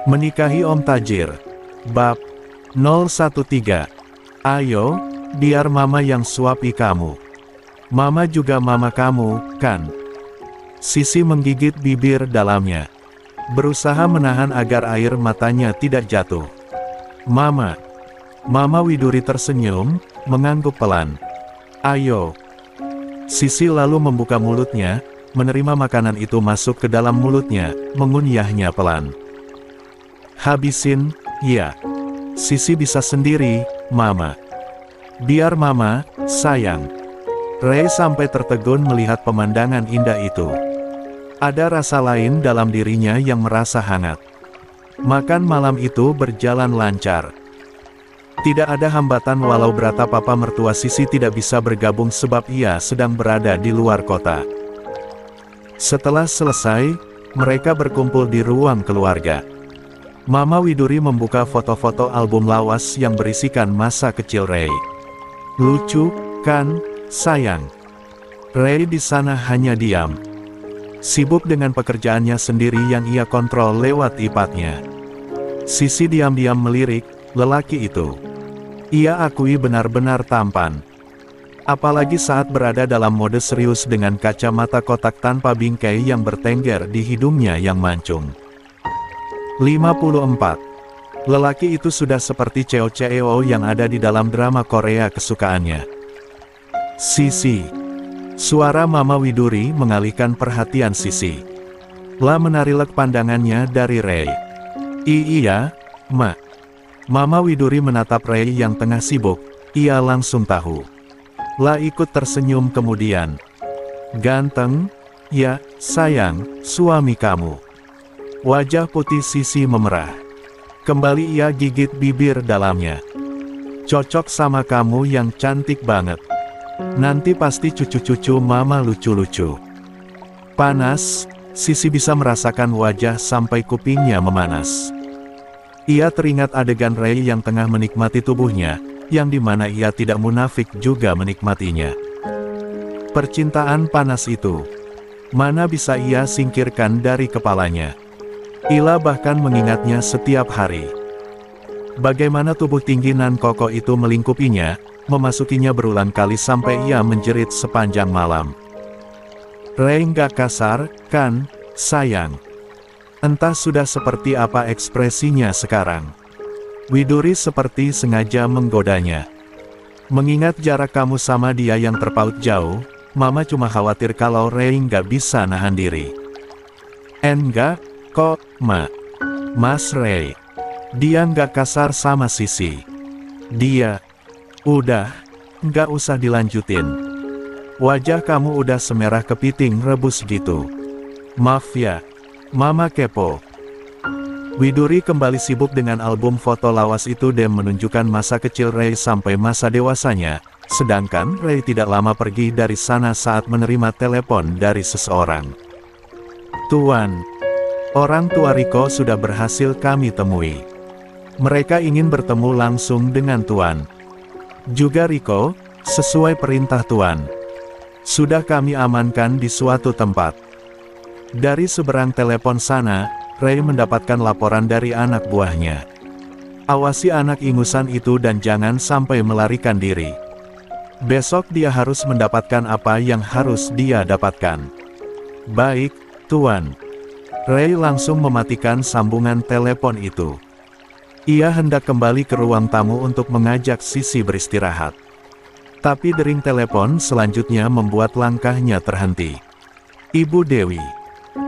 Menikahi Om Tajir. Bab 013. Ayo, biar mama yang suapi kamu. Mama juga mama kamu, kan? Sisi menggigit bibir dalamnya, berusaha menahan agar air matanya tidak jatuh. Mama. Mama Widuri tersenyum, mengangguk pelan. Ayo. Sisi lalu membuka mulutnya, menerima makanan itu masuk ke dalam mulutnya, mengunyahnya pelan. Habisin, ya. Sisi bisa sendiri, Mama. Biar Mama, sayang. Ray sampai tertegun melihat pemandangan indah itu. Ada rasa lain dalam dirinya yang merasa hangat. Makan malam itu berjalan lancar. Tidak ada hambatan walau berata papa mertua Sisi tidak bisa bergabung sebab ia sedang berada di luar kota. Setelah selesai, mereka berkumpul di ruang keluarga. Mama Widuri membuka foto-foto album lawas yang berisikan masa kecil Ray. Lucu, kan, sayang? Ray di sana hanya diam. Sibuk dengan pekerjaannya sendiri yang ia kontrol lewat ipatnya. Sisi diam-diam melirik lelaki itu. Ia akui benar-benar tampan. Apalagi saat berada dalam mode serius dengan kacamata kotak tanpa bingkai yang bertengger di hidungnya yang mancung. 54. Lelaki itu sudah seperti Cheo yang ada di dalam drama Korea kesukaannya. Sisi. Suara Mama Widuri mengalihkan perhatian Sisi. La menarik pandangannya dari Ray. Iya, Ma. Mama Widuri menatap Ray yang tengah sibuk, ia langsung tahu. La ikut tersenyum kemudian. Ganteng? Ya, sayang, suami kamu. Wajah putih Sisi memerah. Kembali ia gigit bibir dalamnya. Cocok sama kamu yang cantik banget. Nanti pasti cucu-cucu mama lucu-lucu. Panas, Sisi bisa merasakan wajah sampai kupingnya memanas. Ia teringat adegan Ray yang tengah menikmati tubuhnya, yang dimana ia tidak munafik juga menikmatinya. Percintaan panas itu, mana bisa ia singkirkan dari kepalanya. Ila bahkan mengingatnya setiap hari. Bagaimana tubuh tinggi nan kokoh itu melingkupinya, memasukinya berulang kali sampai ia menjerit sepanjang malam. Ray nggak kasar, kan, sayang? Entah sudah seperti apa ekspresinya sekarang. Widuri seperti sengaja menggodanya. Mengingat jarak kamu sama dia yang terpaut jauh, Mama cuma khawatir kalau Ray nggak bisa nahan diri. Enggak, kok, Ma. Mas Ray. Dia nggak kasar sama Sisi. Dia... Udah, nggak usah dilanjutin. Wajah kamu udah semerah kepiting rebus gitu. Maaf ya, Mama kepo. Widuri kembali sibuk dengan album foto lawas itu dan menunjukkan masa kecil Ray sampai masa dewasanya, sedangkan Ray tidak lama pergi dari sana saat menerima telepon dari seseorang. Tuan, orang tua Riko sudah berhasil kami temui. Mereka ingin bertemu langsung dengan Tuan. Juga Riko, sesuai perintah Tuan. Sudah kami amankan di suatu tempat. Dari seberang telepon sana, Ray mendapatkan laporan dari anak buahnya. Awasi anak ingusan itu dan jangan sampai melarikan diri. Besok dia harus mendapatkan apa yang harus dia dapatkan. Baik, Tuan. Ray langsung mematikan sambungan telepon itu. Ia hendak kembali ke ruang tamu untuk mengajak Sisi beristirahat. Tapi dering telepon selanjutnya membuat langkahnya terhenti. Ibu Dewi.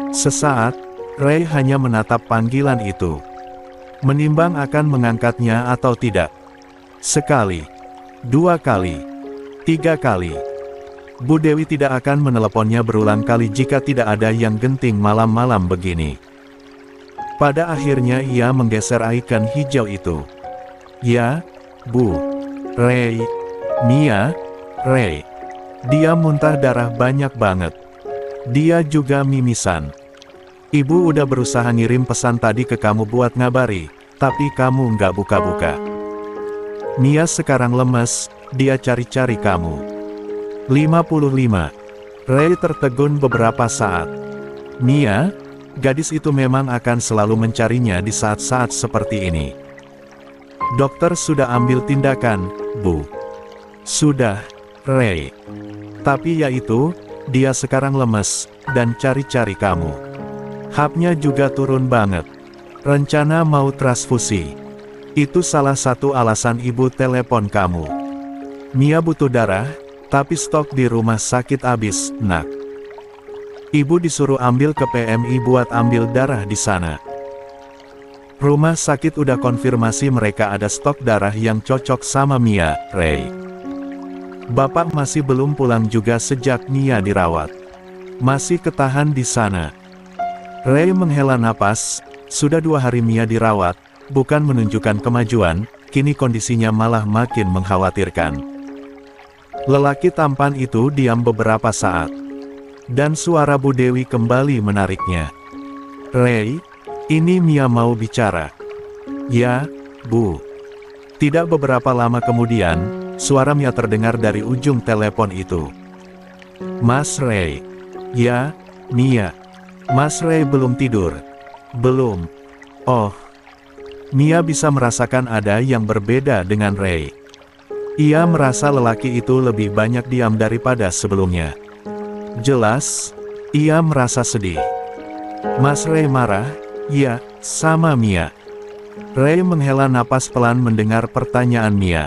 Sesaat, Ray hanya menatap panggilan itu. Menimbang akan mengangkatnya atau tidak. Sekali. 2 kali. 3 kali. Bu Dewi tidak akan meneleponnya berulang kali jika tidak ada yang genting malam-malam begini. Pada akhirnya ia menggeser icon hijau itu. Ya, Bu. Ray. Mia. Ray. Dia muntah darah banyak banget. Dia juga mimisan. Ibu udah berusaha ngirim pesan tadi ke kamu buat ngabari, tapi kamu nggak buka-buka. Mia sekarang lemes, dia cari-cari kamu. 55. Ray tertegun beberapa saat. Mia? gadis itu memang akan selalu mencarinya di saat-saat seperti ini. Dokter sudah ambil tindakan, Bu. Sudah, Ray. Tapi yaitu, dia sekarang lemes, dan cari-cari kamu. Hapnya juga turun banget. Rencana mau transfusi. Itu salah satu alasan ibu telepon kamu. Mia butuh darah, tapi stok di rumah sakit habis, nak. Ibu disuruh ambil ke PMI buat ambil darah di sana. Rumah sakit udah konfirmasi mereka ada stok darah yang cocok sama Mia, Ray. Bapak masih belum pulang juga sejak Mia dirawat. Masih ketahan di sana. Ray menghela napas, sudah 2 hari Mia dirawat, bukan menunjukkan kemajuan, kini kondisinya malah makin mengkhawatirkan. Lelaki tampan itu diam beberapa saat. Dan suara Bu Dewi kembali menariknya. Ray, ini Mia mau bicara. Ya, Bu. Tidak beberapa lama kemudian, suara Mia terdengar dari ujung telepon itu. Mas Ray. Ya, Mia. Mas Ray belum tidur. Belum. Oh. Mia bisa merasakan ada yang berbeda dengan Ray. Ia merasa lelaki itu lebih banyak diam daripada sebelumnya. Jelas, ia merasa sedih. Mas Ray marah? Ya, sama Mia. Ray menghela napas pelan mendengar pertanyaan Mia.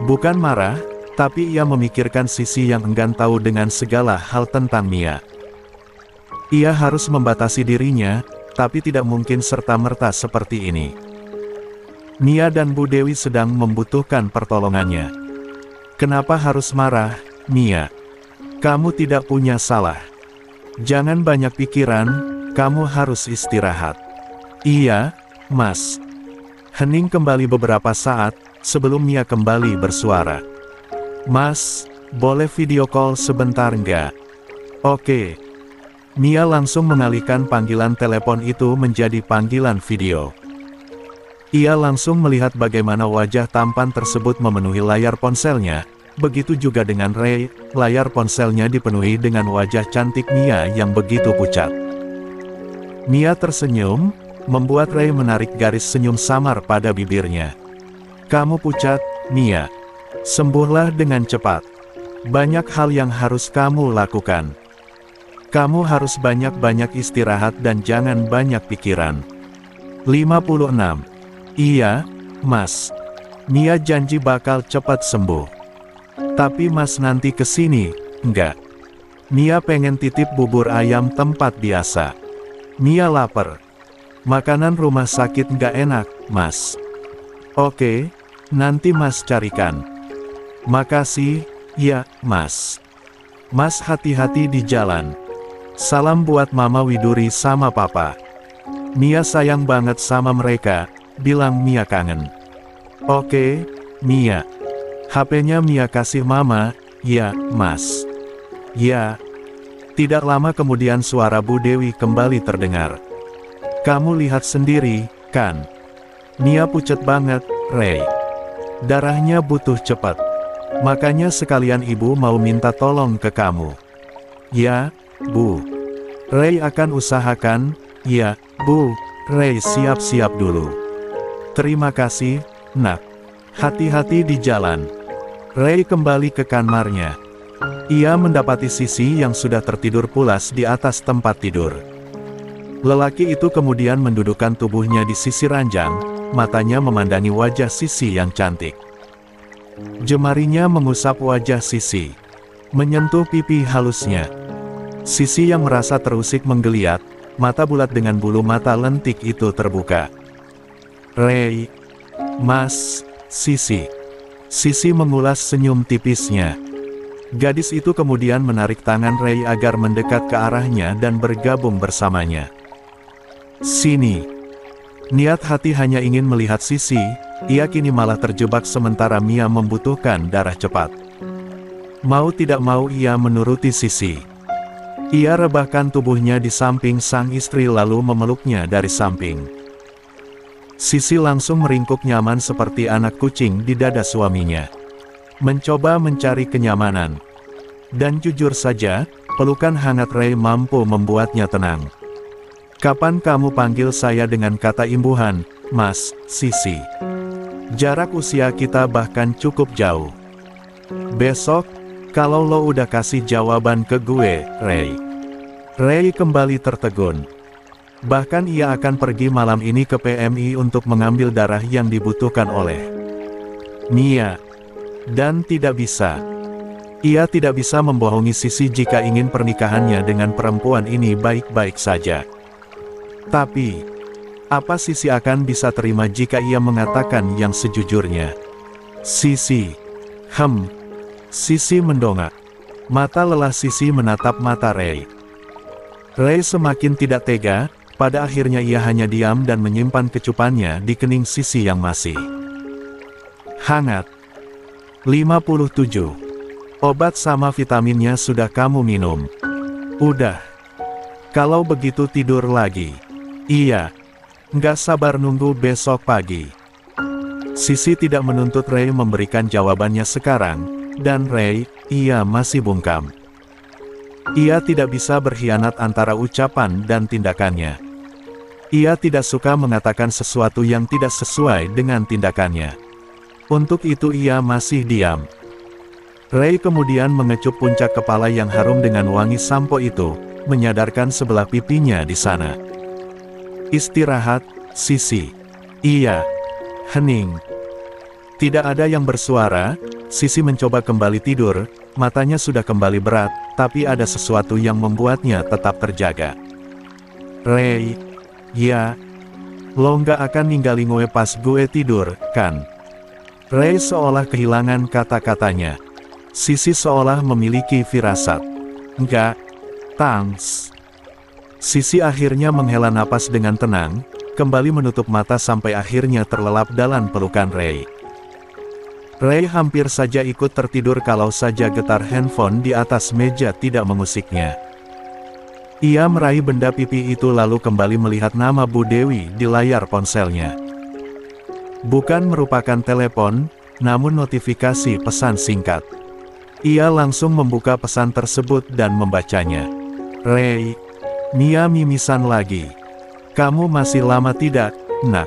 Bukan marah, tapi ia memikirkan sisi yang enggan tahu dengan segala hal tentang Mia. Ia harus membatasi dirinya, tapi tidak mungkin serta-merta seperti ini. Mia dan Bu Dewi sedang membutuhkan pertolongannya. Kenapa harus marah, Mia? Kamu tidak punya salah. Jangan banyak pikiran, kamu harus istirahat. Iya, Mas. Hening kembali beberapa saat, sebelum Mia kembali bersuara. Mas, boleh video call sebentar nggak? Oke. Mia langsung mengalihkan panggilan telepon itu menjadi panggilan video. Ia langsung melihat bagaimana wajah tampan tersebut memenuhi layar ponselnya, begitu juga dengan Ray, layar ponselnya dipenuhi dengan wajah cantik Mia yang begitu pucat. Mia tersenyum, membuat Ray menarik garis senyum samar pada bibirnya. Kamu pucat, Mia. Sembuhlah dengan cepat. Banyak hal yang harus kamu lakukan. Kamu harus banyak-banyak istirahat dan jangan banyak pikiran. 56. Iya, Mas. Mia janji bakal cepat sembuh. Tapi Mas nanti kesini, enggak? Mia pengen titip bubur ayam tempat biasa. Mia lapar. Makanan rumah sakit enggak enak, Mas. Oke, nanti Mas carikan. Makasih, ya, Mas. Mas hati-hati di jalan. Salam buat Mama Widuri sama Papa. Mia sayang banget sama mereka, bilang Mia kangen. Oke, Mia. HP-nya Mia kasih Mama, ya, Mas. Ya. Tidak lama kemudian suara Bu Dewi kembali terdengar. Kamu lihat sendiri, kan? Mia pucat banget, Ray. Darahnya butuh cepat. Makanya sekalian ibu mau minta tolong ke kamu. Ya, Bu. Ray akan usahakan. Ya, Bu. Ray siap-siap dulu. Terima kasih, nak. Hati-hati di jalan. Ray kembali ke kamarnya. Ia mendapati Sisi yang sudah tertidur pulas di atas tempat tidur. Lelaki itu kemudian mendudukkan tubuhnya di sisi ranjang, matanya memandangi wajah Sisi yang cantik. Jemarinya mengusap wajah Sisi, menyentuh pipi halusnya. Sisi yang merasa terusik menggeliat, mata bulat dengan bulu mata lentik itu terbuka. Ray, Mas, Sisi. Sisi mengulas senyum tipisnya. Gadis itu kemudian menarik tangan Ray agar mendekat ke arahnya dan bergabung bersamanya. Sini. Niat hati hanya ingin melihat Sisi, ia kini malah terjebak sementara Mia membutuhkan darah cepat. Mau tidak mau ia menuruti Sisi. Ia rebahkan tubuhnya di samping sang istri lalu memeluknya dari samping. Sisi langsung meringkuk nyaman seperti anak kucing di dada suaminya. Mencoba mencari kenyamanan. Dan jujur saja, pelukan hangat Ray mampu membuatnya tenang. Kapan kamu panggil saya dengan kata imbuhan, Mas, Sisi? Jarak usia kita bahkan cukup jauh. Besok, kalau lo udah kasih jawaban ke gue, Ray. Ray kembali tertegun. Bahkan ia akan pergi malam ini ke PMI untuk mengambil darah yang dibutuhkan oleh Mia. Dan tidak bisa. Ia tidak bisa membohongi Sisi jika ingin pernikahannya dengan perempuan ini baik-baik saja. Tapi, apa Sisi akan bisa terima jika ia mengatakan yang sejujurnya? Sisi. Sisi mendongak. Mata lelah Sisi menatap mata Ray. Ray semakin tidak tega, pada akhirnya ia hanya diam dan menyimpan kecupannya di kening Sisi yang masih hangat. 57. Obat sama vitaminnya sudah kamu minum? Udah. Kalau begitu tidur lagi. Iya. Nggak sabar nunggu besok pagi. Sisi tidak menuntut Ray memberikan jawabannya sekarang, dan Ray, ia masih bungkam. Ia tidak bisa berkhianat antara ucapan dan tindakannya. Ia tidak suka mengatakan sesuatu yang tidak sesuai dengan tindakannya. Untuk itu ia masih diam. Ray kemudian mengecup puncak kepala yang harum dengan wangi sampo itu, menyadarkan sebelah pipinya di sana. Istirahat, Sisi. Iya. Hening. Tidak ada yang bersuara. Sisi mencoba kembali tidur, matanya sudah kembali berat, tapi ada sesuatu yang membuatnya tetap terjaga. Ray. Ya. Lo nggak akan ninggalin gue pas gue tidur, kan? Ray seolah kehilangan kata-katanya. Sisi seolah memiliki firasat. Enggak. Thanks. Sisi akhirnya menghela napas dengan tenang, kembali menutup mata sampai akhirnya terlelap dalam pelukan Ray. Ray hampir saja ikut tertidur kalau saja getar handphone di atas meja tidak mengusiknya. Ia meraih benda pipi itu lalu kembali melihat nama Bu Dewi di layar ponselnya. Bukan merupakan telepon, namun notifikasi pesan singkat. Ia langsung membuka pesan tersebut dan membacanya. Ray. Mia mimisan lagi. Kamu masih lama tidak, nak?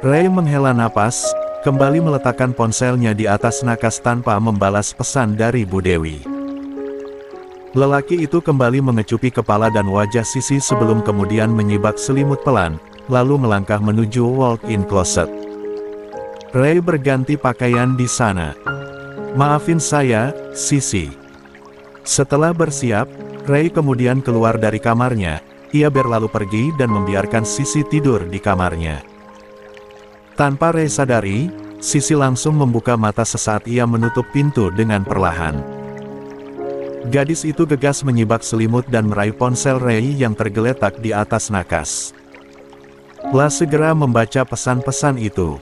Ray menghela napas, kembali meletakkan ponselnya di atas nakas tanpa membalas pesan dari Bu Dewi. Lelaki itu kembali mengecupi kepala dan wajah Sisi sebelum kemudian menyibak selimut pelan, lalu melangkah menuju walk-in closet. Ray berganti pakaian di sana. Maafin saya, Sisi. Setelah bersiap, Ray kemudian keluar dari kamarnya. Ia berlalu pergi dan membiarkan Sisi tidur di kamarnya. Tanpa Ray sadari, Sisi langsung membuka mata sesaat ia menutup pintu dengan perlahan. Gadis itu gegas menyibak selimut dan meraih ponsel Ray yang tergeletak di atas nakas. Lah segera membaca pesan-pesan itu.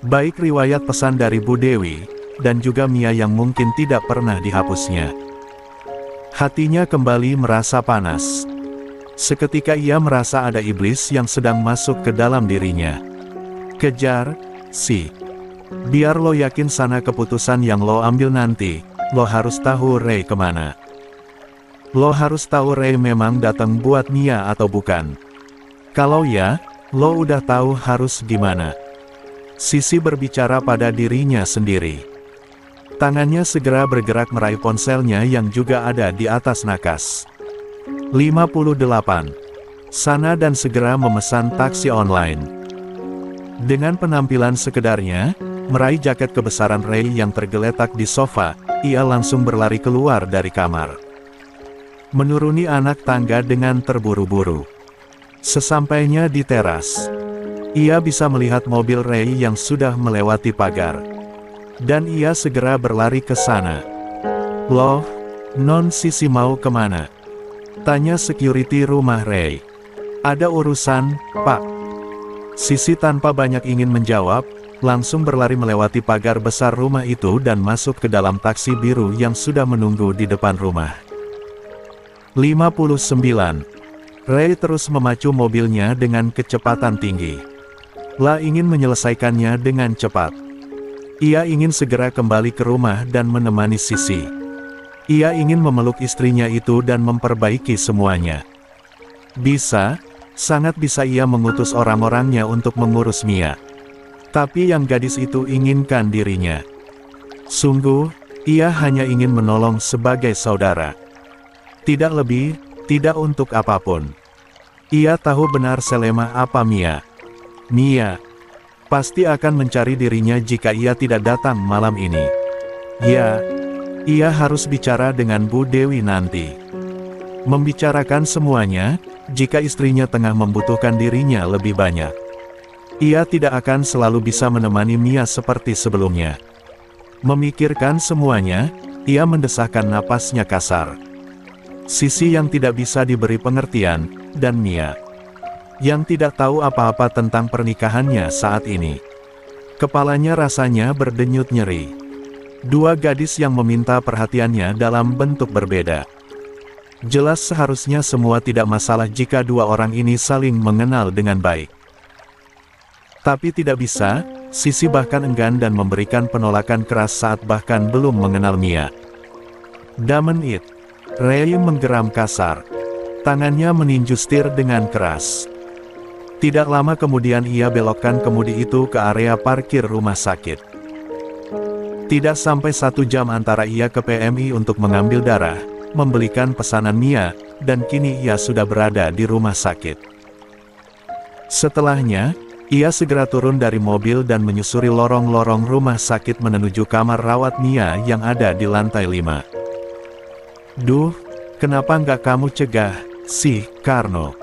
Baik riwayat pesan dari Bu Dewi, dan juga Mia yang mungkin tidak pernah dihapusnya. Hatinya kembali merasa panas. Seketika ia merasa ada iblis yang sedang masuk ke dalam dirinya. Kejar, Si. Biar lo yakin sana keputusan yang lo ambil nanti, lo harus tahu Ray kemana. Lo harus tahu Ray memang datang buat Mia atau bukan. Kalau ya, lo udah tahu harus gimana. Sisi berbicara pada dirinya sendiri. Tangannya segera bergerak meraih ponselnya yang juga ada di atas nakas. 58. Sana dan segera memesan taksi online. Dengan penampilan sekedarnya, meraih jaket kebesaran Ray yang tergeletak di sofa, ia langsung berlari keluar dari kamar. Menuruni anak tangga dengan terburu-buru. Sesampainya di teras, ia bisa melihat mobil Ray yang sudah melewati pagar. Dan ia segera berlari ke sana. Loh, non Sisi mau kemana? Tanya security rumah Ray. Ada urusan, Pak. Sisi tanpa banyak ingin menjawab, langsung berlari melewati pagar besar rumah itu dan masuk ke dalam taksi biru yang sudah menunggu di depan rumah. 59. Ray terus memacu mobilnya dengan kecepatan tinggi. Lah ingin menyelesaikannya dengan cepat. Ia ingin segera kembali ke rumah dan menemani Sisi. Ia ingin memeluk istrinya itu dan memperbaiki semuanya. Bisa, sangat bisa ia mengutus orang-orangnya untuk mengurus Mia. Tapi yang gadis itu inginkan dirinya. Sungguh, ia hanya ingin menolong sebagai saudara. Tidak lebih, tidak untuk apapun. Ia tahu benar selemah apa Mia. Mia pasti akan mencari dirinya jika ia tidak datang malam ini. Ya, ia harus bicara dengan Bu Dewi nanti. Membicarakan semuanya, jika istrinya tengah membutuhkan dirinya lebih banyak. Ia tidak akan selalu bisa menemani Mia seperti sebelumnya. Memikirkan semuanya, ia mendesahkan napasnya kasar. Sisi yang tidak bisa diberi pengertian, dan Mia yang tidak tahu apa-apa tentang pernikahannya saat ini. Kepalanya rasanya berdenyut nyeri. Dua gadis yang meminta perhatiannya dalam bentuk berbeda. Jelas seharusnya semua tidak masalah jika dua orang ini saling mengenal dengan baik. Tapi tidak bisa, Sisi bahkan enggan dan memberikan penolakan keras saat bahkan belum mengenal Mia. Damn it. Ray menggeram kasar. Tangannya meninju setir dengan keras. Tidak lama kemudian ia belokkan kemudi itu ke area parkir rumah sakit. Tidak sampai 1 jam antara ia ke PMI untuk mengambil darah, membelikan pesanan Mia, dan kini ia sudah berada di rumah sakit. Setelahnya, ia segera turun dari mobil dan menyusuri lorong-lorong rumah sakit menuju kamar rawat Mia yang ada di lantai 5. Duh, kenapa nggak kamu cegah, sih, Karno?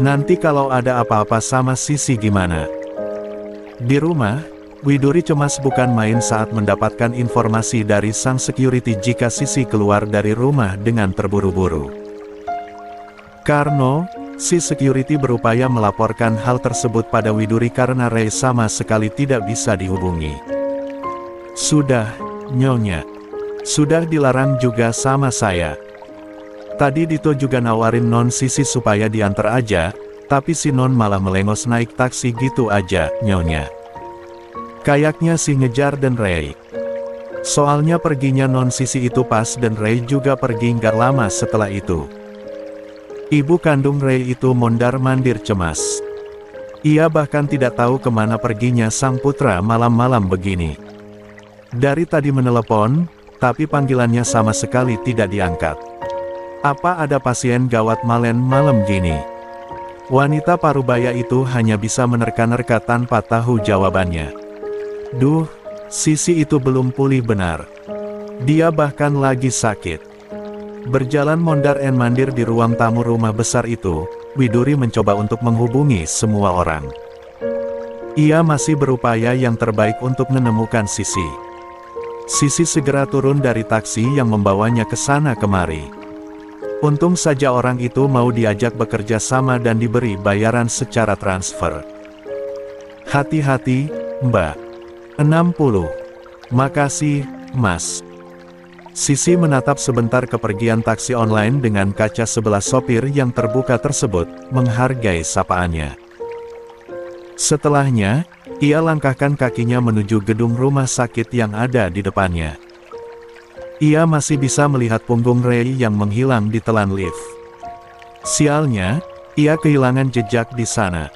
Nanti kalau ada apa-apa sama Sisi gimana? Di rumah, Widuri cemas bukan main saat mendapatkan informasi dari sang security jika Sisi keluar dari rumah dengan terburu-buru. Karno, si security berupaya melaporkan hal tersebut pada Widuri karena Ray sama sekali tidak bisa dihubungi. Sudah, Nyonya. Sudah dilarang juga sama saya. Tadi Dito juga nawarin Non Sisi supaya diantar aja, tapi si Non malah melengos naik taksi gitu aja, Nyonya. Kayaknya si ngejar dan Ray. Soalnya perginya Non Sisi itu pas dan Ray juga pergi nggak lama setelah itu. Ibu kandung Ray itu mondar-mandir cemas. Ia bahkan tidak tahu kemana perginya sang putra malam-malam begini. Dari tadi menelepon, tapi panggilannya sama sekali tidak diangkat. Apa ada pasien gawat malam gini? Wanita parubaya itu hanya bisa menerka-nerka tanpa tahu jawabannya. Duh, Sisi itu belum pulih benar. Dia bahkan lagi sakit. Berjalan mondar-mandir di ruang tamu rumah besar itu, Widuri mencoba untuk menghubungi semua orang. Ia masih berupaya yang terbaik untuk menemukan Sisi. Sisi segera turun dari taksi yang membawanya ke sana kemari. Untung saja orang itu mau diajak bekerja sama dan diberi bayaran secara transfer. Hati-hati, Mbak. 60. Makasih, Mas. Sisi menatap sebentar kepergian taksi online dengan kaca sebelah sopir yang terbuka tersebut, menghargai sapaannya. Setelahnya, ia langkahkan kakinya menuju gedung rumah sakit yang ada di depannya. Ia masih bisa melihat punggung Ray yang menghilang di telan lift. Sialnya, ia kehilangan jejak di sana.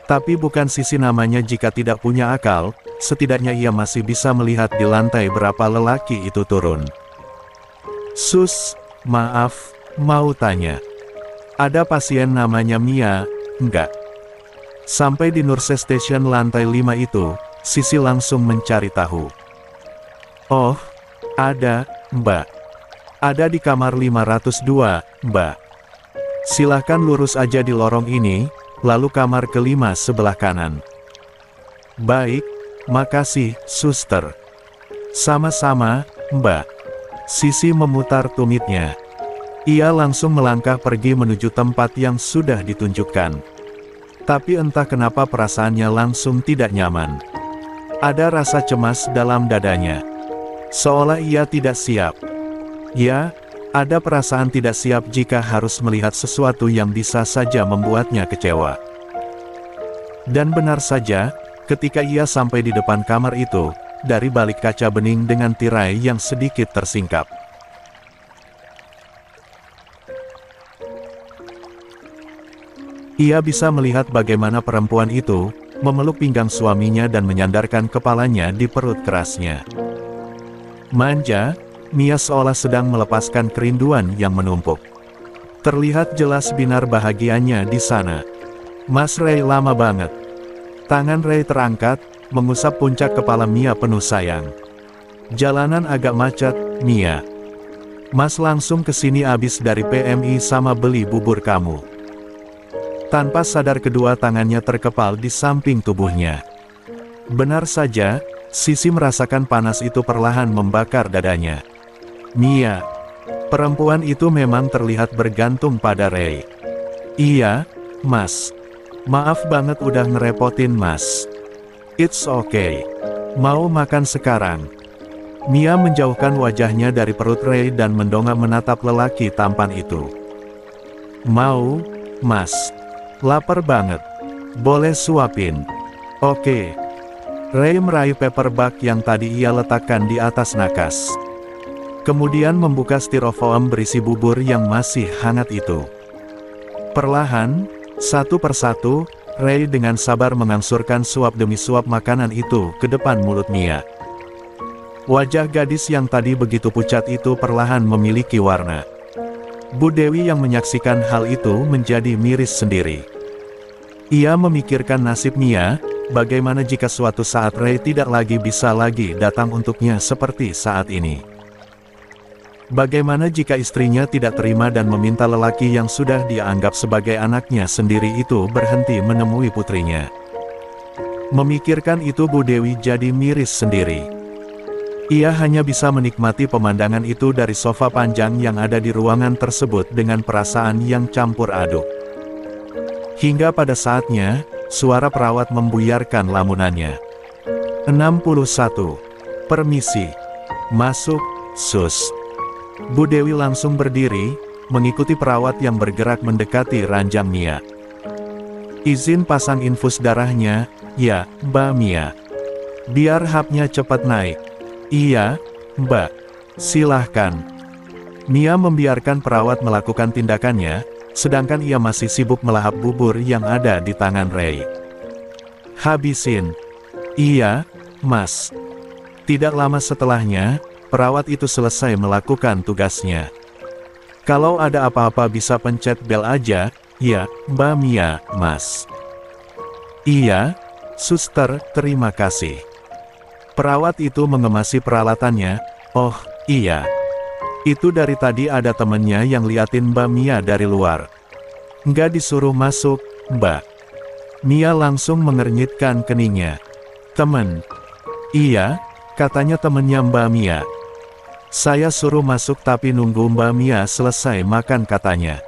Tapi bukan Sisi namanya jika tidak punya akal, setidaknya ia masih bisa melihat di lantai berapa lelaki itu turun. Sus, maaf, mau tanya. Ada pasien namanya Mia, enggak? Sampai di Nurse Station lantai 5 itu, Sisi langsung mencari tahu. Oh, ada, Mbak. Ada di kamar 502, Mbak. Silahkan lurus aja di lorong ini, lalu kamar ke-5 sebelah kanan. Baik, makasih, suster. Sama-sama, Mbak. Sisi memutar tumitnya. Ia langsung melangkah pergi menuju tempat yang sudah ditunjukkan. Tapi entah kenapa perasaannya langsung tidak nyaman. Ada rasa cemas dalam dadanya. Seolah ia tidak siap. Ya, ada perasaan tidak siap jika harus melihat sesuatu yang bisa saja membuatnya kecewa. Dan benar saja, ketika ia sampai di depan kamar itu, dari balik kaca bening dengan tirai yang sedikit tersingkap. Ia bisa melihat bagaimana perempuan itu memeluk pinggang suaminya dan menyandarkan kepalanya di perut kerasnya. Manja, Mia seolah sedang melepaskan kerinduan yang menumpuk. Terlihat jelas binar bahagianya di sana. Mas Ray lama banget. Tangan Ray terangkat, mengusap puncak kepala Mia penuh sayang. Jalanan agak macet, Mia. Mas langsung kesini abis dari PMI sama beli bubur kamu. Tanpa sadar kedua tangannya terkepal di samping tubuhnya. Benar saja, Sisi merasakan panas itu perlahan membakar dadanya. Mia. Perempuan itu memang terlihat bergantung pada Ray. Iya, Mas. Maaf banget udah ngerepotin Mas. It's okay. Mau makan sekarang? Mia menjauhkan wajahnya dari perut Ray dan mendongak menatap lelaki tampan itu. Mau, Mas. Lapar banget. Boleh suapin? Oke. Ray meraih paperback yang tadi ia letakkan di atas nakas. Kemudian membuka styrofoam berisi bubur yang masih hangat itu. Perlahan, satu persatu, Ray dengan sabar mengangsurkan suap demi suap makanan itu ke depan mulut Mia. Wajah gadis yang tadi begitu pucat itu perlahan memiliki warna. Bu Dewi yang menyaksikan hal itu menjadi miris sendiri. Ia memikirkan nasib Mia, bagaimana jika suatu saat Ray tidak lagi bisa lagi datang untuknya seperti saat ini. Bagaimana jika istrinya tidak terima dan meminta lelaki yang sudah dia anggap sebagai anaknya sendiri itu berhenti menemui putrinya. Memikirkan itu Bu Dewi jadi miris sendiri. Ia hanya bisa menikmati pemandangan itu dari sofa panjang yang ada di ruangan tersebut dengan perasaan yang campur aduk. Hingga pada saatnya, suara perawat membuyarkan lamunannya. 61. Permisi. Masuk, Sus. Bu Dewi langsung berdiri, mengikuti perawat yang bergerak mendekati ranjang Mia. Izin pasang infus darahnya, ya, Mbak Mia. Biar hapnya cepat naik. Iya, Mbak. Silahkan. Mia membiarkan perawat melakukan tindakannya, sedangkan ia masih sibuk melahap bubur yang ada di tangan Ray. Habisin. Iya, Mas. Tidak lama setelahnya, perawat itu selesai melakukan tugasnya. Kalau ada apa-apa bisa pencet bel aja, ya, Mbak Mia, Mas. Iya, Suster, terima kasih. Perawat itu mengemasi peralatannya. Oh, iya. Itu dari tadi ada temennya yang liatin Mbak Mia dari luar. Nggak disuruh masuk, Mbak. Mia langsung mengernyitkan keningnya. Temen? Iya, katanya temennya Mbak Mia. Saya suruh masuk tapi nunggu Mbak Mia selesai makan katanya.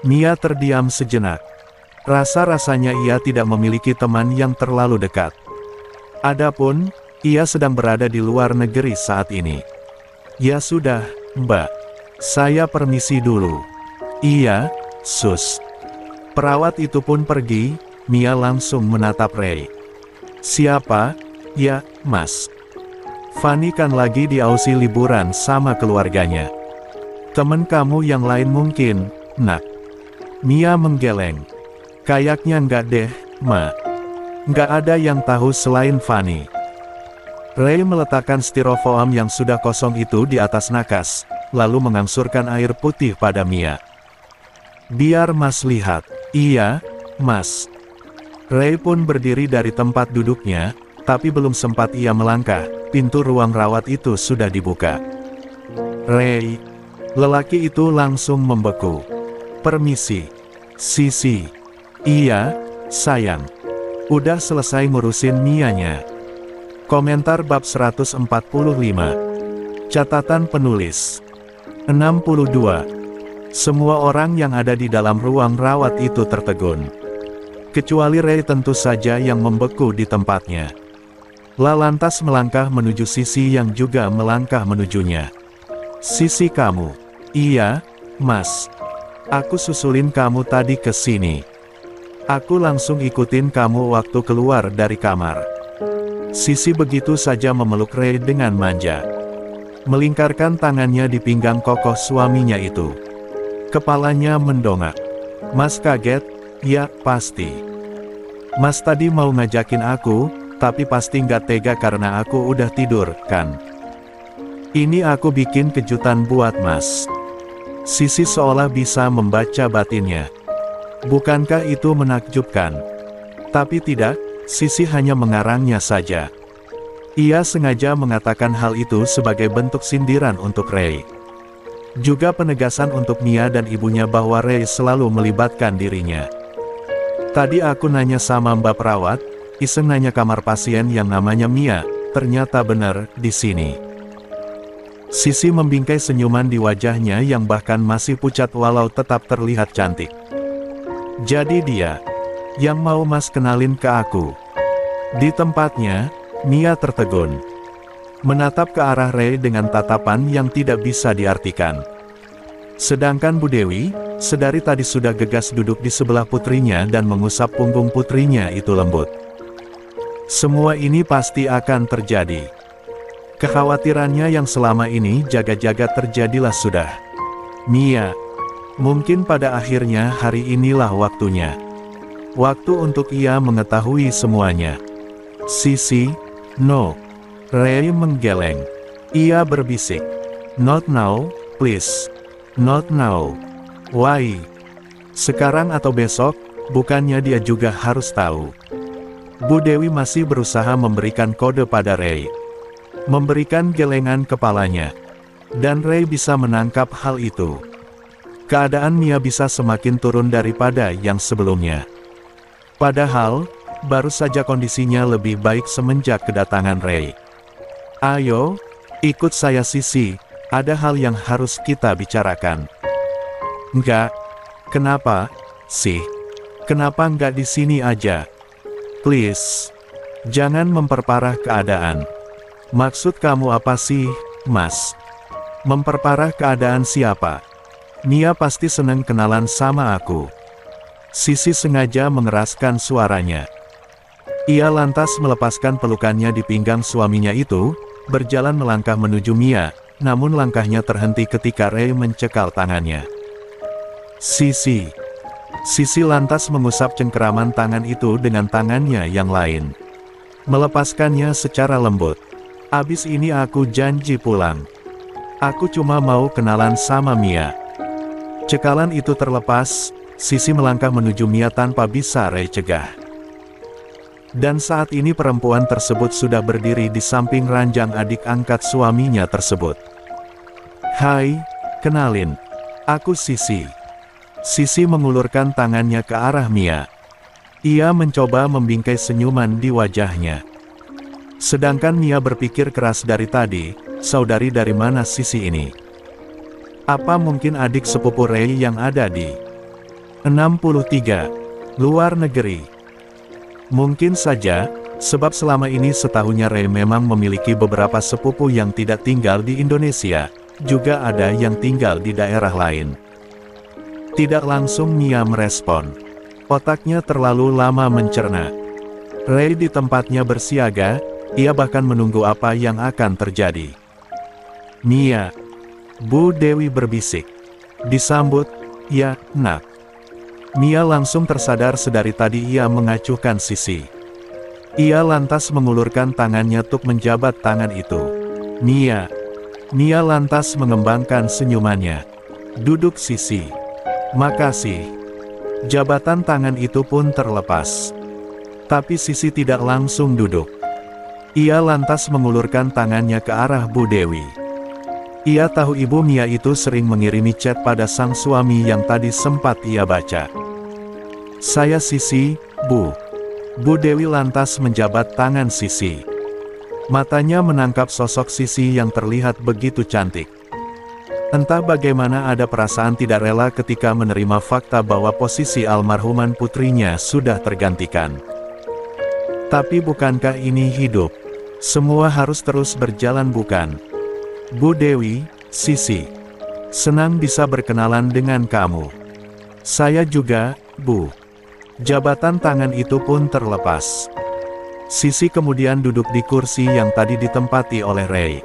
Mia terdiam sejenak. Rasa-rasanya ia tidak memiliki teman yang terlalu dekat. Adapun, ia sedang berada di luar negeri saat ini. Ya sudah, Mbak. Saya permisi dulu. Iya, Sus. Perawat itu pun pergi, Mia langsung menatap Ray. Siapa? Ya, Mas. Fanny kan lagi di Aussie liburan sama keluarganya. Temen kamu yang lain mungkin, Nak. Mia menggeleng. Kayaknya enggak deh, Ma. Enggak ada yang tahu selain Fanny. Ray meletakkan styrofoam yang sudah kosong itu di atas nakas, lalu mengangsurkan air putih pada Mia. Biar Mas lihat. Iya, Mas. Ray pun berdiri dari tempat duduknya, tapi belum sempat ia melangkah, pintu ruang rawat itu sudah dibuka. Ray. Lelaki itu langsung membeku. Permisi. Sisi. Iya, sayang. Udah selesai ngurusin Mianya. Komentar bab 145. Catatan penulis. 62. Semua orang yang ada di dalam ruang rawat itu tertegun. Kecuali Ray tentu saja yang membeku di tempatnya. Lantas melangkah menuju Sisi yang juga melangkah menujunya. Sisi kamu. Iya, Mas. Aku susulin kamu tadi ke sini. Aku langsung ikutin kamu waktu keluar dari kamar. Sisi begitu saja memeluk Ray dengan manja. Melingkarkan tangannya di pinggang kokoh suaminya itu. Kepalanya mendongak. Mas kaget, Ya, pasti. Mas tadi mau ngajakin aku, tapi pasti nggak tega karena aku udah tidur, kan? Ini aku bikin kejutan buat Mas. Sisi seolah bisa membaca batinnya. Bukankah itu menakjubkan? Tapi tidak, Sisi hanya mengarangnya saja. Ia sengaja mengatakan hal itu sebagai bentuk sindiran untuk Ray. Juga penegasan untuk Mia dan ibunya bahwa Ray selalu melibatkan dirinya. Tadi aku nanya sama Mbak Perawat, iseng nanya kamar pasien yang namanya Mia, ternyata benar, di sini. Sisi membingkai senyuman di wajahnya yang bahkan masih pucat walau tetap terlihat cantik. Jadi dia, yang mau Mas kenalin ke aku. Di tempatnya, Mia tertegun. Menatap ke arah Ray dengan tatapan yang tidak bisa diartikan. Sedangkan Bu Dewi, sedari tadi sudah gegas duduk di sebelah putrinya dan mengusap punggung putrinya itu lembut. Semua ini pasti akan terjadi. Kekhawatirannya yang selama ini jaga-jaga terjadilah sudah. Mia, mungkin pada akhirnya hari inilah waktunya. Waktu untuk ia mengetahui semuanya. Sisi, no. Ray menggeleng. Ia berbisik. Not now, please. Not now. Why? Sekarang atau besok, bukannya dia juga harus tahu. Bu Dewi masih berusaha memberikan kode pada Ray. Memberikan gelengan kepalanya. Dan Ray bisa menangkap hal itu. Keadaan Mia bisa semakin turun daripada yang sebelumnya. Padahal, baru saja kondisinya lebih baik semenjak kedatangan Ray. Ayo, ikut saya Sisi, ada hal yang harus kita bicarakan. Enggak. Kenapa, sih? Kenapa enggak di sini aja? Please. Jangan memperparah keadaan. Maksud kamu apa sih, Mas? Memperparah keadaan siapa? Mia pasti seneng kenalan sama aku. Sisi sengaja mengeraskan suaranya. Ia lantas melepaskan pelukannya di pinggang suaminya itu, berjalan melangkah menuju Mia, namun langkahnya terhenti ketika Ray mencekal tangannya. Sisi. Sisi lantas mengusap cengkeraman tangan itu dengan tangannya yang lain. Melepaskannya secara lembut. Abis ini aku janji pulang. Aku cuma mau kenalan sama Mia. Cekalan itu terlepas, Sisi melangkah menuju Mia tanpa bisa Ray cegah. Dan saat ini perempuan tersebut sudah berdiri di samping ranjang adik angkat suaminya tersebut. Hai, kenalin. Aku Sisi. Sisi mengulurkan tangannya ke arah Mia. Ia mencoba membingkai senyuman di wajahnya. Sedangkan Mia berpikir keras dari tadi, saudari dari mana Sisi ini? Apa mungkin adik sepupu Ray yang ada di 63 luar negeri? Mungkin saja, sebab selama ini setahunnya Ray memang memiliki beberapa sepupu yang tidak tinggal di Indonesia, juga ada yang tinggal di daerah lain. Tidak langsung Mia merespon. Otaknya terlalu lama mencerna. Ray di tempatnya bersiaga, ia bahkan menunggu apa yang akan terjadi. Mia. Bu Dewi berbisik. Disambut, ya, nak. Mia langsung tersadar sedari tadi ia mengacuhkan Sisi. Ia lantas mengulurkan tangannya untuk menjabat tangan itu. Mia. Mia lantas mengembangkan senyumannya. Duduk Sisi. Makasih. Jabatan tangan itu pun terlepas. Tapi Sisi tidak langsung duduk. Ia lantas mengulurkan tangannya ke arah Bu Dewi. Ia tahu ibu Mia itu sering mengirimi chat pada sang suami yang tadi sempat ia baca. Saya Sisi, Bu. Bu Dewi lantas menjabat tangan Sisi. Matanya menangkap sosok Sisi yang terlihat begitu cantik. Entah bagaimana ada perasaan tidak rela ketika menerima fakta bahwa posisi almarhuman putrinya sudah tergantikan. Tapi bukankah ini hidup? Semua harus terus berjalan bukan? Bu Dewi, Sisi. Senang bisa berkenalan dengan kamu. Saya juga, Bu. Jabatan tangan itu pun terlepas. Sisi kemudian duduk di kursi yang tadi ditempati oleh Ray.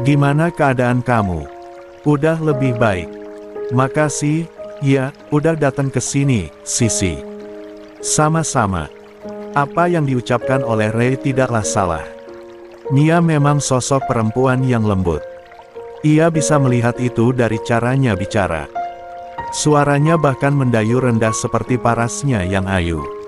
Gimana keadaan kamu? Udah lebih baik. Makasih, ya, udah datang ke sini, Sisi. Sama-sama. Apa yang diucapkan oleh Ray tidaklah salah. Mia memang sosok perempuan yang lembut. Ia bisa melihat itu dari caranya bicara. Suaranya bahkan mendayu rendah seperti parasnya yang ayu.